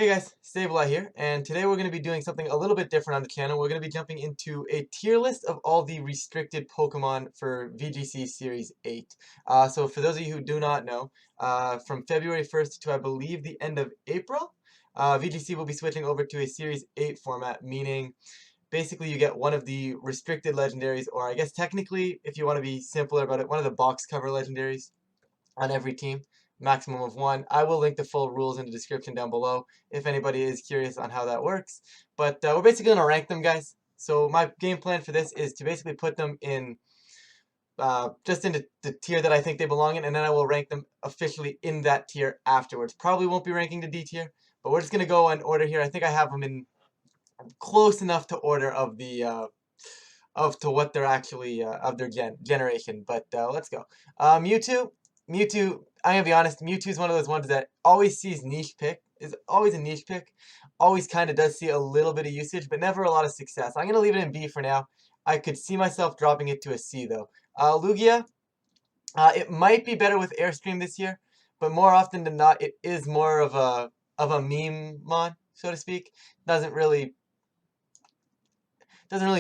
Hey guys, Stableeye here, and today we're going to be doing something a little bit different on the channel. We're going to be jumping into a tier list of all the restricted Pokemon for VGC Series 8. So for those of you who do not know, from February 1st to I believe the end of April, VGC will be switching over to a Series 8 format, meaning basically you get one of the restricted legendaries, or I guess technically, if you want to be simpler about it, one of the box cover legendaries on every team, maximum of one. I will link the full rules in the description down below if anybody is curious on how that works. But we're basically going to rank them, guys. So my game plan for this is to basically put them in just into the tier that I think they belong in, and then I will rank them officially in that tier afterwards. Probably won't be ranking the D tier, but we're just going to go in order here. I think I have them in close enough to order of the of to what they're actually of their generation. But let's go. Mewtwo. I'm gonna be honest. Mewtwo is one of those ones that always sees niche pick. Is always a niche pick. Always kind of does see a little bit of usage, but never a lot of success. I'm gonna leave it in B for now. I could see myself dropping it to a C though. Lugia. It might be better with Airstream this year, but more often than not, it is more of a meme mon, so to speak. Doesn't really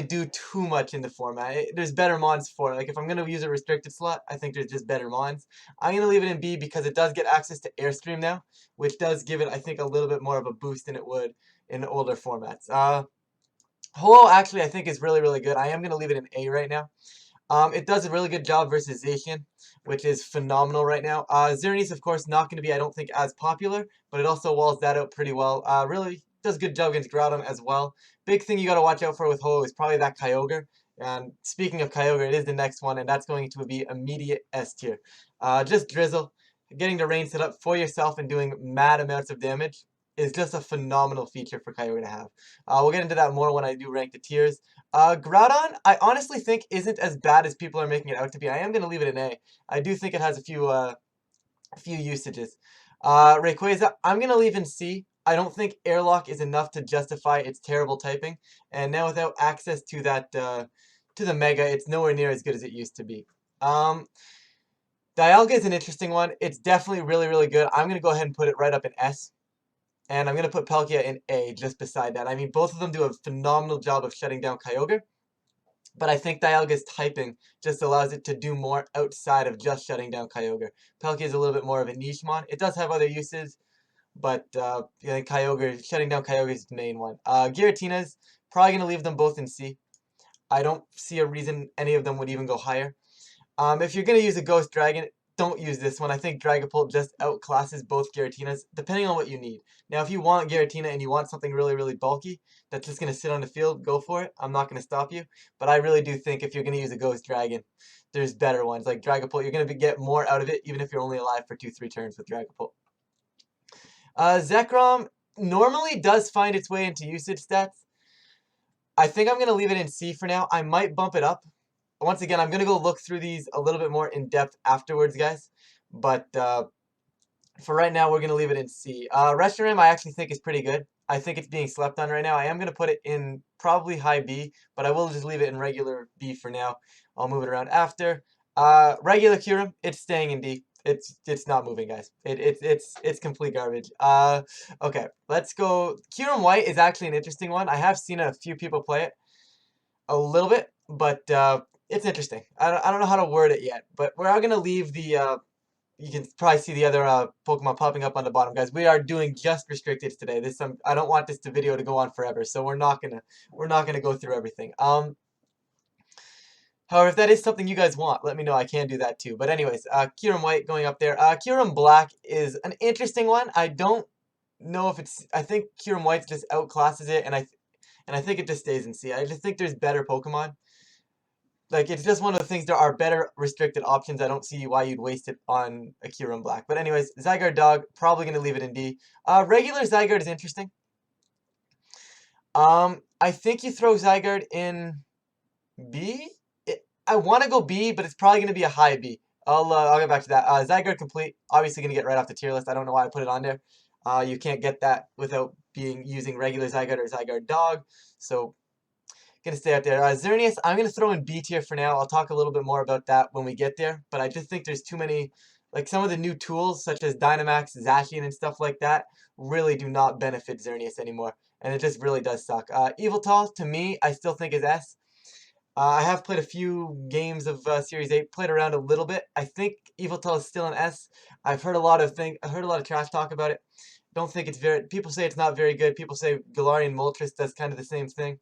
do too much in the format. There's better mons for it. Like if I'm going to use a restricted slot, I think there's just better mons. I'm going to leave it in B because it does get access to Airstream now, which does give it, I think, a little bit more of a boost than it would in older formats. Ho actually I think is really, really good. I am going to leave it in A right now. It does a really good job versus Zakian, which is phenomenal right now. Xerneas, of course, not going to be, I don't think, as popular, but it also walls that out pretty well. Really does a good job against Groudon as well. Big thing you got to watch out for with Ho is probably that Kyogre. And speaking of Kyogre, it is the next one, and that's going to be immediate S tier. Just Drizzle, getting the range set up for yourself and doing mad amounts of damage is just a phenomenal feature for Kyogre to have. We'll get into that more when I do rank the tiers. Groudon, I honestly think isn't as bad as people are making it out to be. I am going to leave it in A. I do think it has a few usages. Rayquaza, I'm going to leave in C. I don't think Airlock is enough to justify its terrible typing. And now without access to that, to the Mega, it's nowhere near as good as it used to be. Dialga is an interesting one. It's definitely really, really good. I'm going to go ahead and put it right up in S. And I'm going to put Palkia in A just beside that. I mean, both of them do a phenomenal job of shutting down Kyogre. But I think Dialga's typing just allows it to do more outside of just shutting down Kyogre. Palkia is a little bit more of a niche mon. It does have other uses, but Kyogre, shutting down Kyogre is the main one. Giratina's, probably going to leave them both in C. I don't see a reason any of them would even go higher. If you're going to use a Ghost Dragon, don't use this one. I think Dragapult just outclasses both Giratinas, depending on what you need. Now, if you want Giratina and you want something really, really bulky that's just going to sit on the field, go for it. I'm not going to stop you. But I really do think if you're going to use a Ghost Dragon, there's better ones. Like Dragapult, you're going to get more out of it, even if you're only alive for 2-3 turns with Dragapult. Zekrom normally does find its way into usage stats. I think I'm going to leave it in C for now. I might bump it up. Once again, I'm going to go look through these a little bit more in depth afterwards, guys. But for right now, we're going to leave it in C. Reshiram, I actually think is pretty good. I think it's being slept on right now. I am going to put it in probably high B, but I will just leave it in regular B for now. I'll move it around after. Regular Kyurem, it's staying in D. It's not moving, guys. It's complete garbage. Okay, let's go. Kyurem White is actually an interesting one. I have seen a few people play it a little bit, but it's interesting. I don't know how to word it yet, but we're going to leave the, you can probably see the other Pokemon popping up on the bottom, guys. We are doing just restricted today. I don't want this video to go on forever, so we're not gonna go through everything. However, if that is something you guys want, let me know. I can do that too. But anyways, Kyurem White going up there. Kyurem Black is an interesting one. I don't know if it's. I think Kyurem White just outclasses it, and I think it just stays in C. I just think there's better Pokemon. Like, it's just one of the things, there are better restricted options. I don't see why you'd waste it on a Kyurem Black. But anyways, Zygarde Dog, probably going to leave it in D. Regular Zygarde is interesting. I think you throw Zygarde in B. I want to go B, but it's probably going to be a high B. I'll get back to that. Zygarde Complete, obviously going to get right off the tier list. I don't know why I put it on there. You can't get that without using regular Zygarde or Zygarde Dog. So, going to stay out there. Xerneas, I'm going to throw in B tier for now. I'll talk a little bit more about that when we get there. But I just think there's too many like some of the new tools such as Dynamax, Zakian, and stuff like that really do not benefit Xerneas anymore, and it just really does suck. Eviltal, to me, I still think is S. I have played a few games of Series 8, played around a little bit. I think Eviltal is still an S. I've heard a lot of trash talk about it. Don't think it's very, people say it's not very good. People say Galarian Moltres does kind of the same thing.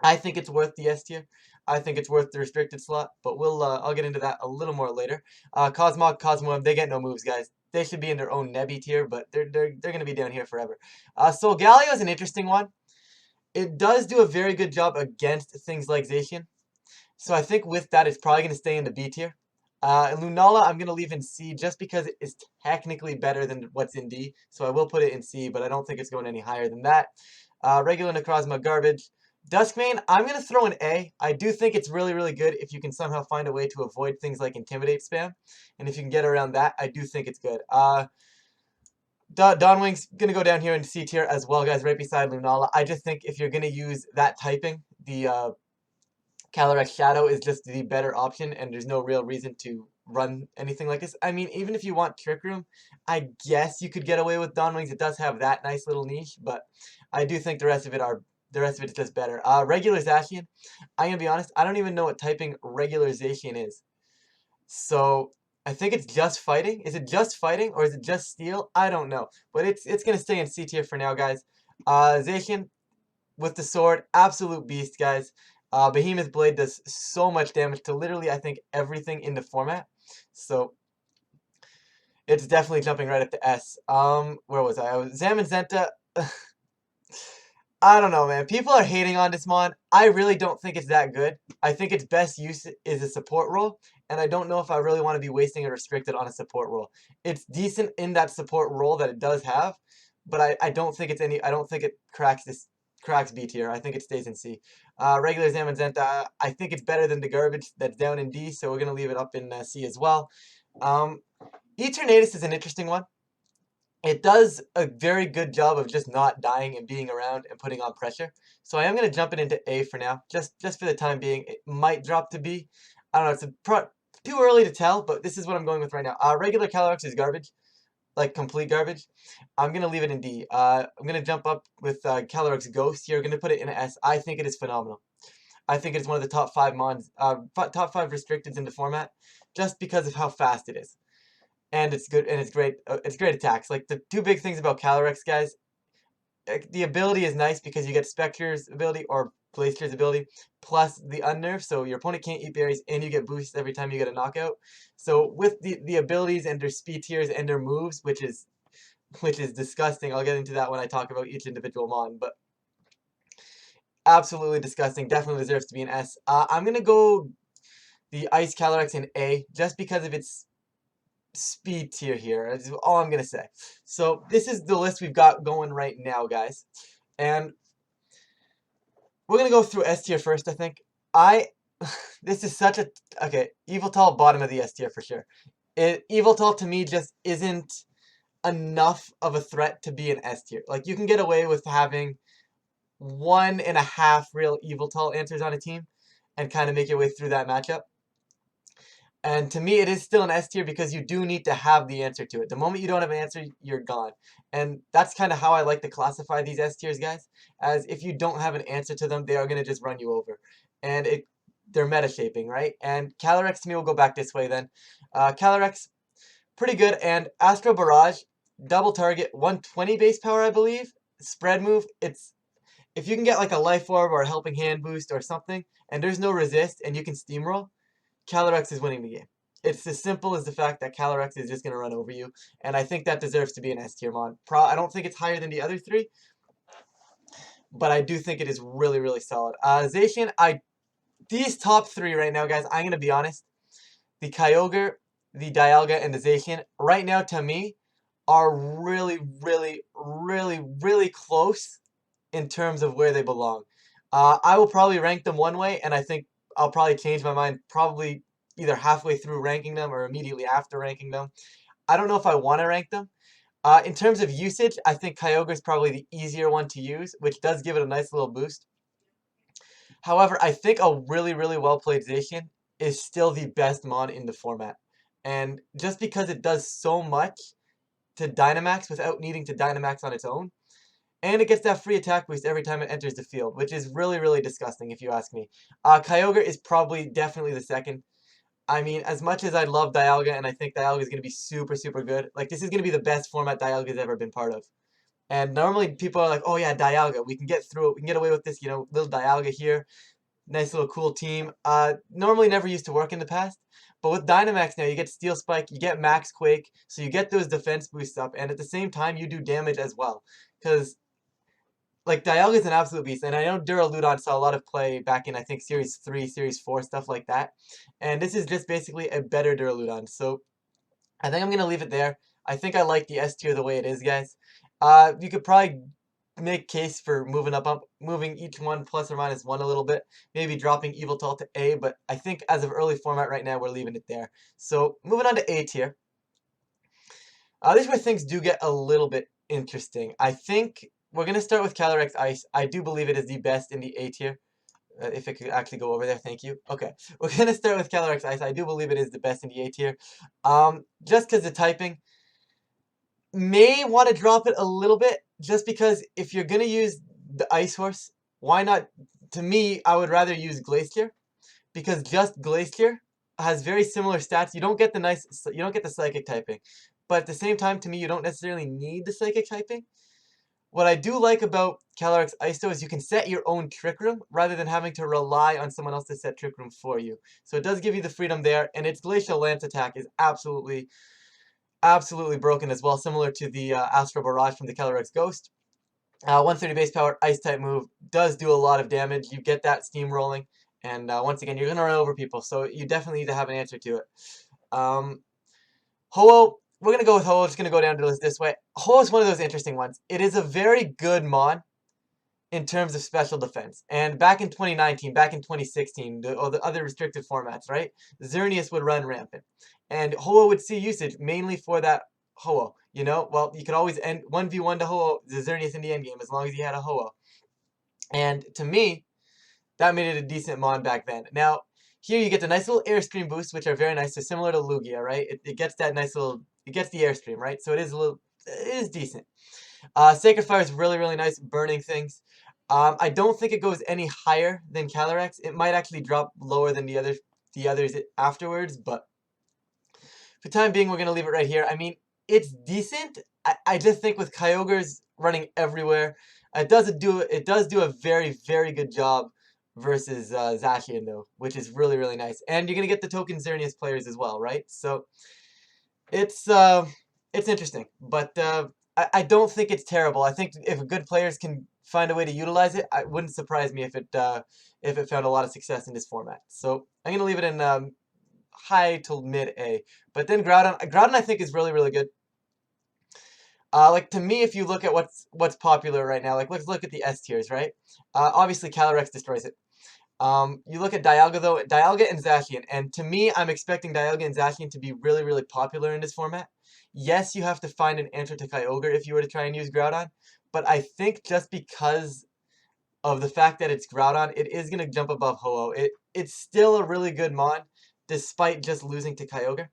I think it's worth the S tier. I think it's worth the restricted slot, but I'll get into that a little more later. Cosmog, Cosmoem, they get no moves, guys. They should be in their own Nebby tier, but they're gonna be down here forever. Solgaleo is an interesting one. It does do a very good job against things like Zacian. So I think with that, it's probably going to stay in the B tier. Lunala, I'm going to leave in C just because it is technically better than what's in D. So I will put it in C, but I don't think it's going any higher than that. Regular Necrozma, garbage. Duskmane, I'm going to throw an A. I do think it's really, really good if you can somehow find a way to avoid things like Intimidate spam. And if you can get around that, I do think it's good. Dawnwing's going to go down here in C tier as well, guys, right beside Lunala. I just think if you're going to use that typing, the Calyrex Shadow is just the better option, and there's no real reason to run anything like this. I mean, even if you want Trick Room, I guess you could get away with Dawnwings. It does have that nice little niche, but I do think the rest of it is just better. Regular Zacian, I'm gonna be honest, I don't even know what typing regular Zacian is. So I think it's just fighting. Is it just fighting or is it just steel? I don't know. But it's gonna stay in C tier for now, guys. Zacian with the sword, absolute beast, guys. Behemoth Blade does so much damage to literally, I think, everything in the format. So it's definitely jumping right up to S. Where was I? Zamazenta. I don't know, man. People are hating on this mon. I really don't think it's that good. I think its best use is a support role, and I don't know if I really want to be wasting a restricted on a support role. It's decent in that support role that it does have, but I don't think I don't think it cracks B tier. I think it stays in C. Regular Zamazenta, I think it's better than the garbage that's down in D, so we're gonna leave it up in C as well. Eternatus is an interesting one. It does a very good job of just not dying and being around and putting on pressure. So I am going to jump it into A for now, just for the time being. It might drop to B. I don't know. It's too early to tell, but this is what I'm going with right now. Regular Calyrex is garbage, like complete garbage. I'm going to leave it in D. I'm going to jump up with Calyrex Ghost here. I'm going to put it in S. I think it is phenomenal. I think it's one of the top 5 mons, top 5 restricteds in the format, just because of how fast it is. And it's good, and it's great attacks. Like, the two big things about Calyrex, guys, the ability is nice because you get Spectre's ability or Blaister's ability, plus the Unnerve, so your opponent can't eat berries, and you get boosts every time you get a knockout. So with the abilities and their speed tiers and their moves, which is disgusting. I'll get into that when I talk about each individual mon, but absolutely disgusting. Definitely deserves to be an S. I'm gonna go the Ice Calyrex in A, just because of its speed tier here. That's all I'm gonna say. So this is the list we've got going right now, guys, and we're gonna go through S tier first. I think this is such a Yveltal bottom of the S tier for sure. Yveltal to me just isn't enough of a threat to be an S tier. Like, you can get away with having 1.5 real Yveltal answers on a team and kind of make your way through that matchup. And to me, it is still an S tier because you do need to have the answer to it. The moment you don't have an answer, you're gone. And that's kind of how I like to classify these S tiers, guys. As if you don't have an answer to them, they are going to just run you over. And they're meta shaping, right? And Calyrex to me will go back this way then. Calyrex, pretty good. And Astro Barrage, double target, 120 base power, I believe. Spread move, if you can get like a Life Orb or a Helping Hand boost or something, and there's no resist, and you can steamroll, Calyrex is winning the game. It's as simple as the fact that Calyrex is just going to run over you, and I think that deserves to be an S tier mon. I don't think it's higher than the other 3, but I do think it is really, really solid. Zacian, these top 3 right now, guys, I'm going to be honest. The Kyogre, the Dialga, and the Zacian, right now, to me, are really, really, really, really close in terms of where they belong. I will probably rank them one way, and I think I'll probably change my mind probably either halfway through ranking them or immediately after ranking them. I don't know if I want to rank them. In terms of usage, I think Kyogre is probably the easier one to use, which does give it a nice little boost. However, I think a really, really well-played Zacian is still the best mon in the format. And just because it does so much to Dynamax without needing to Dynamax on its own, and it gets that free attack boost every time it enters the field, which is really, really disgusting if you ask me. Kyogre is probably definitely the second. I mean, as much as I love Dialga, and I think Dialga is going to be super, super good, like, this is going to be the best format Dialga has ever been part of. And normally people are like, oh yeah, Dialga, we can get through it, we can get away with this, you know, little Dialga here. Nice little cool team. Normally never used to work in the past. But with Dynamax now, you get Steel Spike, you get Max Quake, so you get those defense boosts up, and at the same time, you do damage as well. Because, like, Dialga is an absolute beast, and I know Duraludon saw a lot of play back in, I think, Series 3, Series 4, stuff like that. And this is just basically a better Duraludon, so I think I'm going to leave it there. I think I like the S tier the way it is, guys. You could probably make case for moving each one plus or minus one a little bit, maybe dropping Yveltal to A, but I think as of early format right now, we're leaving it there. So moving on to A tier. This is where things do get a little bit interesting. I think we're going to start with Calyrex Ice. I do believe it is the best in the A tier. If it could actually go over there, thank you. Okay, we're going to start with Calyrex Ice. I do believe it is the best in the A tier. Just because the typing, may want to drop it a little bit, just because if you're going to use the Ice Horse, why not? To me, I would rather use Glacier, because just Glacier has very similar stats. You don't get the Psychic typing, but at the same time, to me, you don't necessarily need the Psychic typing. What I do like about Calyrex Ice, though, is you can set your own Trick Room rather than having to rely on someone else to set Trick Room for you. So it does give you the freedom there, and its Glacial Lance attack is absolutely broken as well, similar to the Astro Barrage from the Calyrex Ghost. 130 base power, Ice type move, does do a lot of damage. You get that steamrolling, and once again, you're going to run over people, so you definitely need to have an answer to it. Ho-Oh, we're going to go with Ho-Oh, just going to go down to this way. Ho-Oh is one of those interesting ones. It is a very good mon in terms of special defense. And back in 2019, back in 2016, the other restricted formats, right? Xerneas would run rampant. And Ho-Oh would see usage mainly for that Ho-Oh. You know, well, you could always end 1v1 to Ho-Oh, the Xerneas in the endgame, as long as you had a Ho-Oh. And to me, that made it a decent mon back then. Now, here you get the nice little airstream boosts, which are very nice. So similar to Lugia, right? It gets that nice little, it gets the airstream, right? So it is decent. Sacred Fire is really, really nice, burning things. I don't think it goes any higher than Calyrex. It might actually drop lower than the others afterwards, but for the time being, we're gonna leave it right here. I mean, it's decent. I just think with Kyogre's running everywhere, it does do a very, very good job versus Zakian though, which is really, really nice. And you're gonna get the token Xerneas players as well, right? So it's interesting, but I don't think it's terrible. I think if good players can find a way to utilize it, it wouldn't surprise me if it found a lot of success in this format. So I'm gonna leave it in high to mid A. But then Groudon I think is really, really good. Like, to me, if you look at what's popular right now, like, let's look at the S tiers, right? Obviously Calyrex destroys it. You look at Dialga though, Dialga and Zakian, and to me, I'm expecting Dialga and Zakian to be really, really popular in this format. Yes, you have to find an answer to Kyogre if you were to try and use Groudon, but I think just because of the fact that it's Groudon, it is going to jump above Ho-Oh. It's still a really good mon, despite just losing to Kyogre.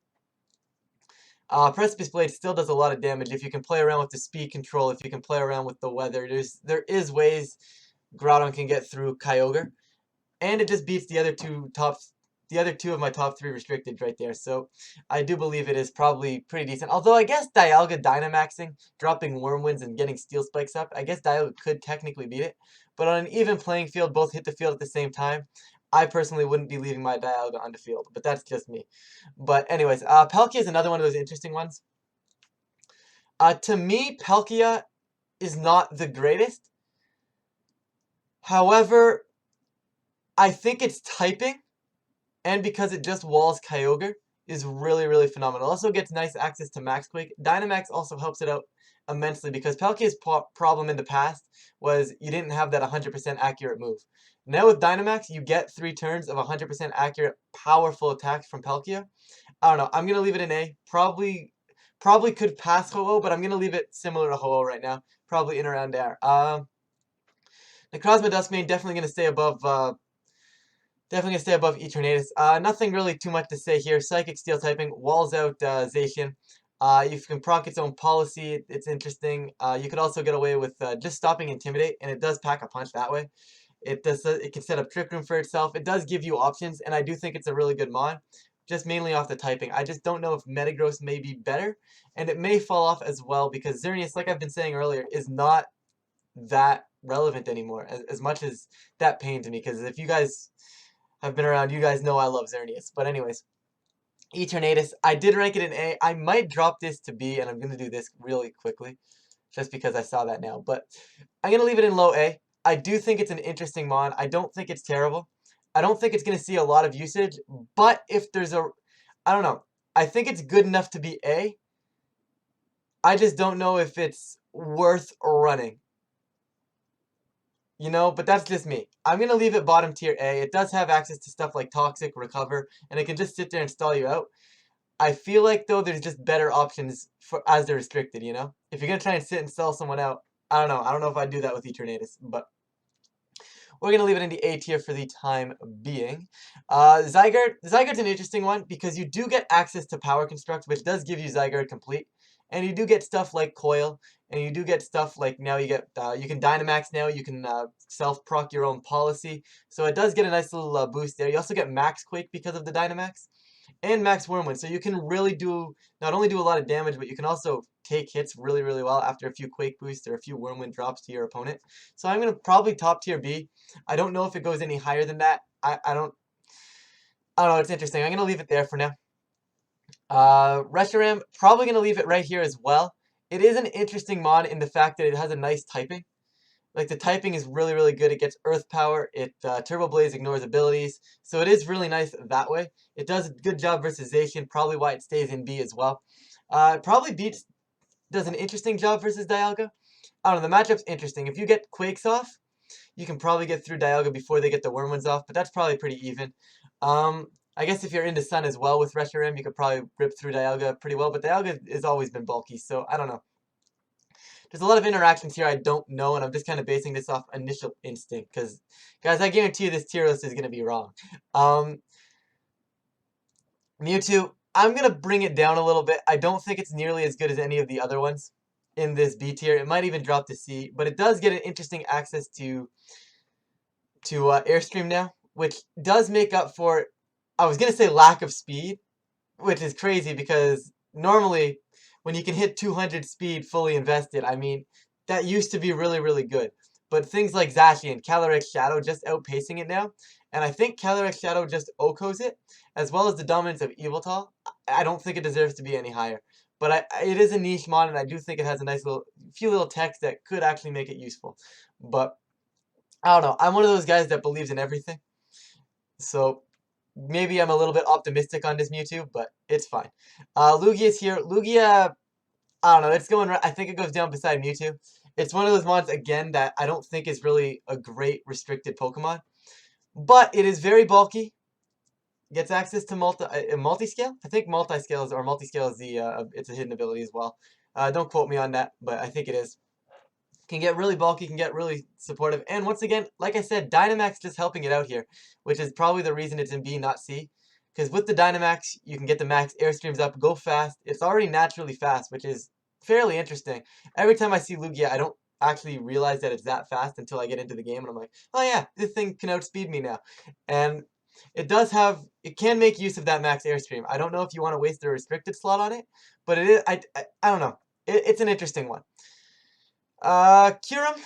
Precipice Blade still does a lot of damage if you can play around with the speed control, if you can play around with the weather. There is ways Groudon can get through Kyogre. And it just beats the other two of my top 3 restricted right there. So I do believe it is probably pretty decent. Although I guess Dialga Dynamaxing, dropping Wormwinds and getting Steel Spikes up, I guess Dialga could technically beat it. But on an even playing field, both hit the field at the same time, I personally wouldn't be leaving my Dialga on the field. But that's just me. But anyways, Palkia is another one of those interesting ones. To me, Palkia is not the greatest. However, I think its typing, and because it just walls Kyogre, is really, really phenomenal. It also gets nice access to Max Quake. Dynamax also helps it out immensely because Palkia's problem in the past was you didn't have that 100% accurate move. Now with Dynamax, you get 3 turns of 100% accurate, powerful attacks from Palkia. I don't know. I'm going to leave it in A. Probably could pass Ho-Oh, but I'm going to leave it similar to Ho-Oh right now. Probably in around there. Necrozma Duskmane definitely going to stay above Definitely gonna stay above Eternatus. Nothing really too much to say here. Psychic Steel typing walls out Zakian. You can proc its own policy. It's interesting. You could also get away with just stopping Intimidate, and it does pack a punch that way. It does. It can set up Trick Room for itself. It does give you options, and I do think it's a really good mod. Just mainly off the typing. I just don't know if Metagross may be better, and it may fall off as well because Xerneas, like I've been saying earlier, is not that relevant anymore. As much as that pains me, because if you guys have been around, you guys know I love Xerneas. But anyways, Eternatus, I did rank it in A. I might drop this to B, and I'm going to do this really quickly, just because I saw that now. But I'm going to leave it in low A. I do think it's an interesting mod. I don't think it's terrible. I don't think it's going to see a lot of usage, but if there's a... I don't know. I think it's good enough to be A. I just don't know if it's worth running. You know, but that's just me. I'm going to leave it bottom tier A. It does have access to stuff like Toxic, Recover, and it can just sit there and stall you out. I feel like, though, there's just better options for as they're restricted, you know? If you're going to try and sit and stall someone out, I don't know. I don't know if I'd do that with Eternatus, but we're going to leave it in the A tier for the time being. Zygarde's an interesting one because you do get access to Power Construct, which does give you Zygarde complete. And you do get stuff like Coil, and you do get stuff like now you get, you can Dynamax now, you can self-proc your own policy. So it does get a nice little boost there. You also get Max Quake because of the Dynamax, and Max Wormwind. So you can really do, not only do a lot of damage, but you can also take hits really, really well after a few Quake boosts or a few Wormwind drops to your opponent. So I'm going to probably top tier B. I don't know if it goes any higher than that. I don't know, it's interesting. I'm going to leave it there for now. Reshiram, probably going to leave it right here as well. It is an interesting mod in the fact that it has a nice typing. Like, the typing is really, really good. It gets Earth Power. It Turbo Blaze ignores abilities. So it is really nice that way. It does a good job versus Zacian, probably why it stays in B as well. Probably does an interesting job versus Dialga. I don't know, the matchup's interesting. If you get Quakes off, you can probably get through Dialga before they get the Wormwinds off, but that's probably pretty even. I guess if you're into Sun as well with Reshiram, you could probably rip through Dialga pretty well, but Dialga has always been bulky, so I don't know. There's a lot of interactions here I don't know, and I'm just kind of basing this off initial instinct, because, guys, I guarantee you this tier list is going to be wrong. Mewtwo, I'm going to bring it down a little bit. I don't think it's nearly as good as any of the other ones in this B tier. It might even drop to C, but it does get an interesting access to Airstream now, which does make up for, I was going to say lack of speed, which is crazy because normally when you can hit 200 speed fully invested, I mean, that used to be really, really good. But things like Zacian, Calyrex Shadow just outpacing it now, and I think Calyrex Shadow just OHKOs it, as well as the dominance of Yveltal. I don't think it deserves to be any higher. But it is a niche mod, and I do think it has a nice few little techs that could actually make it useful. But I don't know. I'm one of those guys that believes in everything. So maybe I'm a little bit optimistic on this Mewtwo, but it's fine. Lugia's here. Lugia, I don't know. It's going. I think it goes down beside Mewtwo. It's one of those mods again that I don't think is really a great restricted Pokemon, but it is very bulky. Gets access to multi-scale. I think multi-scale is the it's a hidden ability as well. Don't quote me on that, but I think it is. Can get really bulky, can get really supportive. And once again, like I said, Dynamax just helping it out here, which is probably the reason it's in B, not C. Because with the Dynamax, you can get the max Airstreams up, go fast. It's already naturally fast, which is fairly interesting. Every time I see Lugia, I don't actually realize that it's that fast until I get into the game, and I'm like, oh yeah, this thing can outspeed me now. And it can make use of that max Airstream. I don't know if you want to waste a restricted slot on it, but it is, I don't know. It's an interesting one. Kyurem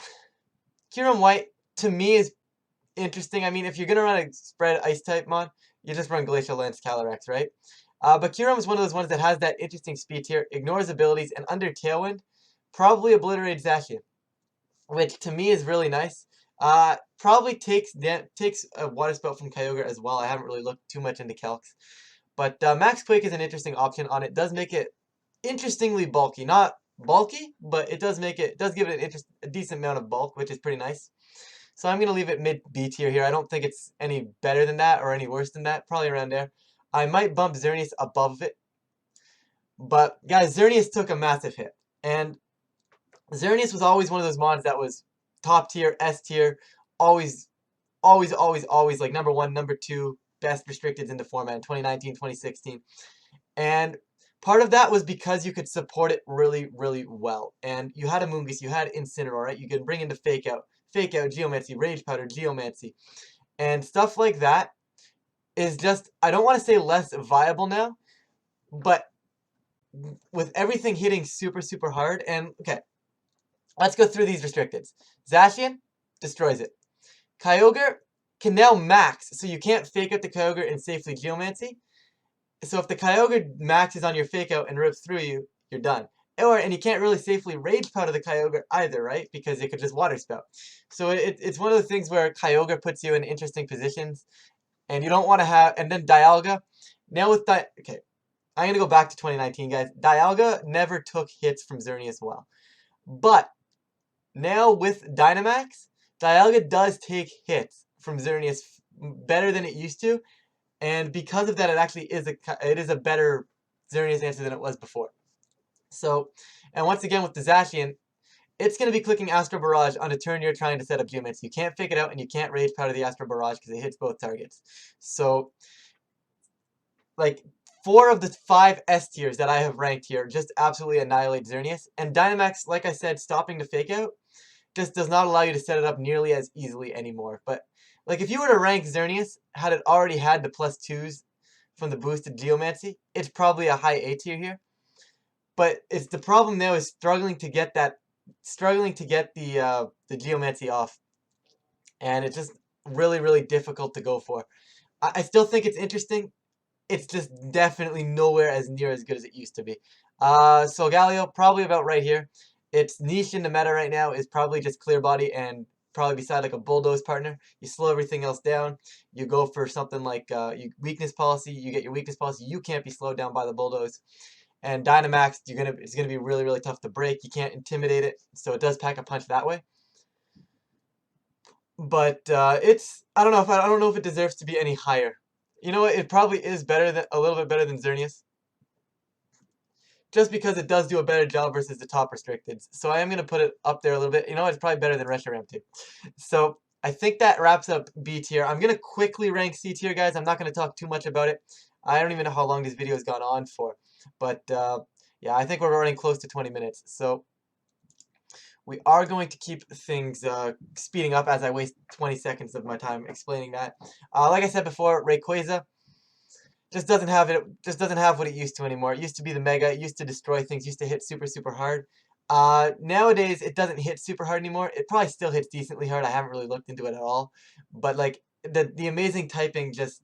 White, to me, is interesting. I mean, if you're going to run a spread Ice-type mod, you just run Glacial Lance Calyrex, right? But Kyurem is one of those ones that has that interesting speed tier, ignores abilities, and under Tailwind, probably obliterates Zacian, which to me is really nice. Probably takes a Water Spout from Kyogre as well. I haven't really looked too much into Calcs. But Max Quake is an interesting option on it. Does make it interestingly bulky. Not bulky, but it does give it a decent amount of bulk, which is pretty nice. So I'm going to leave it mid B tier here. I don't think it's any better than that or any worse than that. Probably around there. I might bump Xerneas above it. But, guys, Xerneas took a massive hit. And Xerneas was always one of those mods that was top tier, S tier, always always, always, always like number 1, number 2 best restricteds in the format in 2019, 2016. And part of that was because you could support it really, really well. And you had a Moongeese, you had Incineroar, right? You could bring into Fake Out, Geomancy, Rage Powder, Geomancy. And stuff like that is just, I don't want to say less viable now, but with everything hitting super, super hard, and okay, let's go through these restricteds. Zacian destroys it. Kyogre can now max, so you can't fake out the Kyogre and safely Geomancy. So if the Kyogre maxes on your fake out and rips through you, you're done. And you can't really safely Rage Powder the Kyogre either, right? Because it could just Water Spout. So it's one of the things where Kyogre puts you in interesting positions, and you don't want to have. And then Dialga, now with okay, I'm gonna go back to 2019, guys. Dialga never took hits from Xerneas well, but now with Dynamax, Dialga does take hits from Xerneas better than it used to. And because of that, it actually is a better Xerneas answer than it was before. So, and once again with the Zacian, it's going to be clicking Astro Barrage on a turn you're trying to set up Geomancy. You can't fake it out, and you can't Rage Powder the Astro Barrage because it hits both targets. So, like, 4 of the 5 S tiers that I have ranked here just absolutely annihilate Xerneas. And Dynamax, like I said, stopping the fake out just does not allow you to set it up nearly as easily anymore. But like if you were to rank Xerneas, had it already had the +2s from the boosted Geomancy, it's probably a high A tier here. But it's the problem now is struggling to get the Geomancy off, and it's just really, really difficult to go for. I still think it's interesting. It's just definitely nowhere as near as good as it used to be. Solgaleo, probably about right here. Its niche in the meta right now is probably just Clear Body and probably beside like a Bulldoze partner. You slow everything else down. You go for something like Weakness Policy. You get your Weakness Policy. You can't be slowed down by the Bulldoze. And Dynamax, it's gonna be really, really tough to break. You can't intimidate it, so it does pack a punch that way. But I don't know if it deserves to be any higher. You know what? It probably is a little bit better than Xerneas, just because it does do a better job versus the top restricted. So I am gonna put it up there a little bit. You know what? It's probably better than Reshiram too. So I think that wraps up B tier. I'm gonna quickly rank C tier, guys. I'm not gonna talk too much about it. I don't even know how long this video has gone on for, but yeah, I think we're running close to 20 minutes. So we are going to keep things speeding up as I waste 20 seconds of my time explaining that. Like I said before, Rayquaza just doesn't have what it used to anymore. It used to be the Mega. It used to destroy things. Used to hit super, super hard. Nowadays, it doesn't hit super hard anymore. It probably still hits decently hard. I haven't really looked into it at all. But like the amazing typing just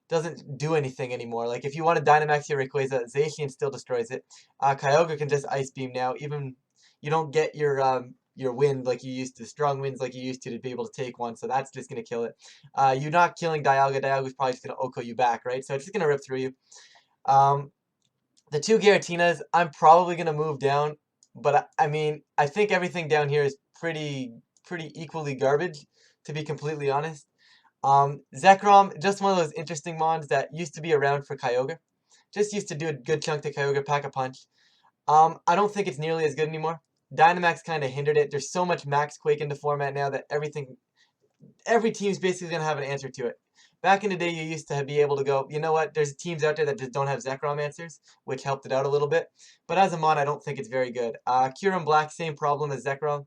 doesn't do anything anymore. Like if you want to Dynamax your Rayquaza, Zacian still destroys it. Kyogre can just Ice Beam now. Even you don't get your wind like you used to, strong winds like you used to be able to take one, so that's just going to kill it. You're not killing Dialga. Dialga's probably just going to Oko you back, right? So it's just going to rip through you. The 2 Giratinas, I'm probably going to move down, but I mean, I think everything down here is pretty equally garbage, to be completely honest. Zekrom, just one of those interesting mons that used to be around for Kyogre. Just used to do a good chunk to Kyogre, pack a punch. I don't think it's nearly as good anymore. Dynamax kind of hindered it. There's so much Max Quake in the format now that every team's basically going to have an answer to it. Back in the day, you used to be able to go, you know what, there's teams out there that just don't have Zekrom answers, which helped it out a little bit. But as a mon, I don't think it's very good. Kyurem Black, same problem as Zekrom.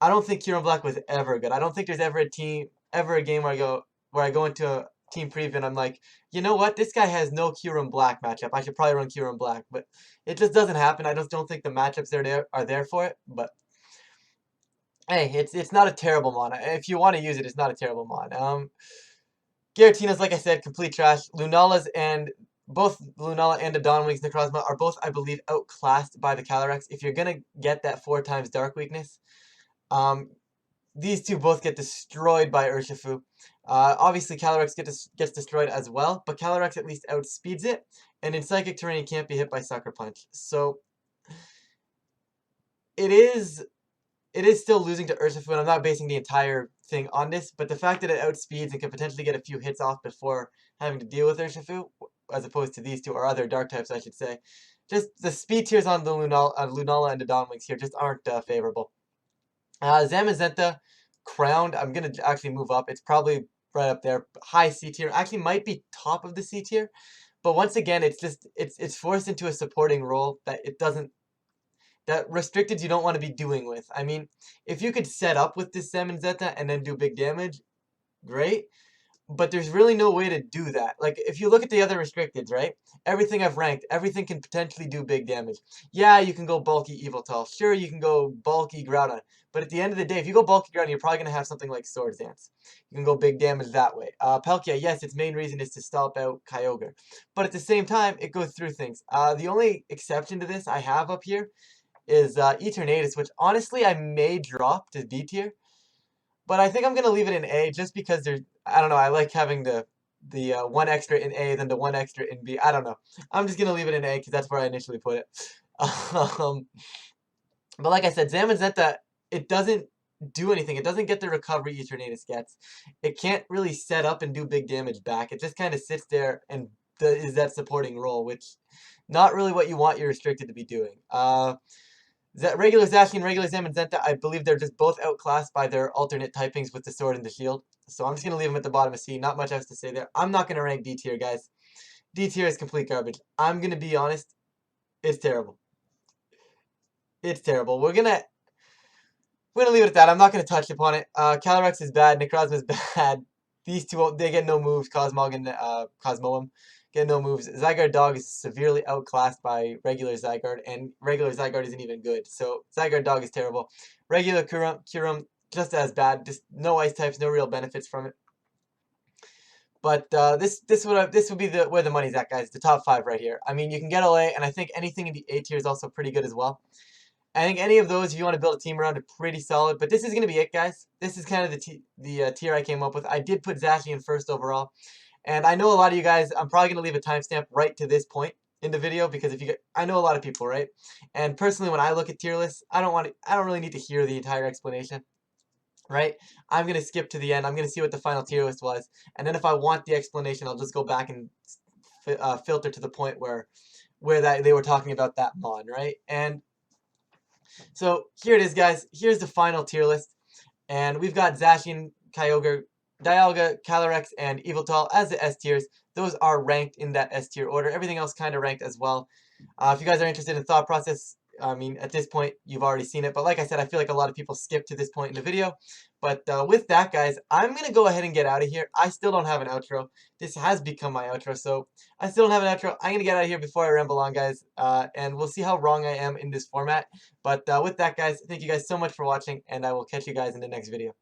I don't think Kyurem Black was ever good. I don't think there's ever a game where I go into a team preview and I'm like, you know what, this guy has no Kyurem Black matchup. I should probably run Kyurem Black, but it just doesn't happen. I just don't think the matchups are there for it. But hey, it's not a terrible mon. If you want to use it, it's not a terrible mon. Giratina's, like I said, complete trash. Lunalas and both Lunala and the Dawnwings Necrozma are both, I believe, outclassed by the Calyrex. If you're gonna get that 4 times Dark Weakness, these two both get destroyed by Urshifu. Obviously, Calyrex gets destroyed as well, but Calyrex at least outspeeds it, and in Psychic Terrain, it can't be hit by Sucker Punch. So it is still losing to Urshifu, and I'm not basing the entire thing on this, but the fact that it outspeeds and can potentially get a few hits off before having to deal with Urshifu, as opposed to these two, or other Dark types, I should say, just the speed tiers on the Lunala and the Dawnwings here just aren't favorable. Zamazenta, crowned. I'm gonna actually move up. It's probably right up there, high C tier. Actually, might be top of the C tier. But once again, it's forced into a supporting role that it doesn't that restricted you don't want to be doing with. I mean, if you could set up with this Zeta and then do big damage, great. But there's really no way to do that. Like, if you look at the other restricteds, right? Everything I've ranked, everything can potentially do big damage. Yeah, you can go bulky Eviltal. Sure, you can go bulky Groudon. But at the end of the day, if you go bulky Groudon, you're probably going to have something like Swords Dance. You can go big damage that way. Palkia, yes, its main reason is to stop out Kyogre. But at the same time, it goes through things. The only exception to this I have up here is Eternatus, which honestly I may drop to D tier. But I think I'm going to leave it in A just because there's, I don't know, I like having the one extra in A than the one extra in B. I don't know. I'm just going to leave it in A because that's where I initially put it. um, but like I said, Zamazenta, it doesn't do anything. It doesn't get the recovery Eternatus gets. It can't really set up and do big damage back. It just kind of sits there and is that supporting role, which not really what you want your restricted to be doing. Regular Zakian and regular Zamazenta, I believe they're just both outclassed by their alternate typings with the sword and the shield. So I'm just going to leave them at the bottom of C. Not much else to say there. I'm not going to rank D tier, guys. D tier is complete garbage. I'm going to be honest. It's terrible. It's terrible. We're going to leave it at that. I'm not going to touch upon it. Calyrex is bad. Necrozma is bad. These two, they get no moves. Cosmog and Cosmoem get no moves. Zygarde Dog is severely outclassed by regular Zygarde, and regular Zygarde isn't even good. So Zygarde Dog is terrible. Regular Kyurem just as bad. Just no ice types, no real benefits from it. But this would be where the money's at, guys. The top 5 right here. I mean, you can get LA, and I think anything in the A tier is also pretty good as well. I think any of those, if you want to build a team around, are pretty solid. But this is going to be it, guys. This is kind of the tier I came up with. I did put Zakian first overall. And I know a lot of you guys, I'm probably going to leave a timestamp right to this point in the video because I know a lot of people, right? And personally, when I look at tier lists, I don't really need to hear the entire explanation, right? I'm going to skip to the end. I'm going to see what the final tier list was. And then if I want the explanation, I'll just go back and filter to the point where they were talking about that mod, right? And so here it is, guys. Here's the final tier list. And we've got Zacian, Kyogre, Dialga, Calyrex, and Yveltal as the S tiers. Those are ranked in that S tier order. Everything else kind of ranked as well. If you guys are interested in thought process, I mean, at this point, you've already seen it. But like I said, I feel like a lot of people skip to this point in the video. But with that, guys, I'm going to go ahead and get out of here. I still don't have an outro. This has become my outro, so I still don't have an outro. I'm going to get out of here before I ramble on, guys. And we'll see how wrong I am in this format. But with that, guys, thank you guys so much for watching, and I will catch you guys in the next video.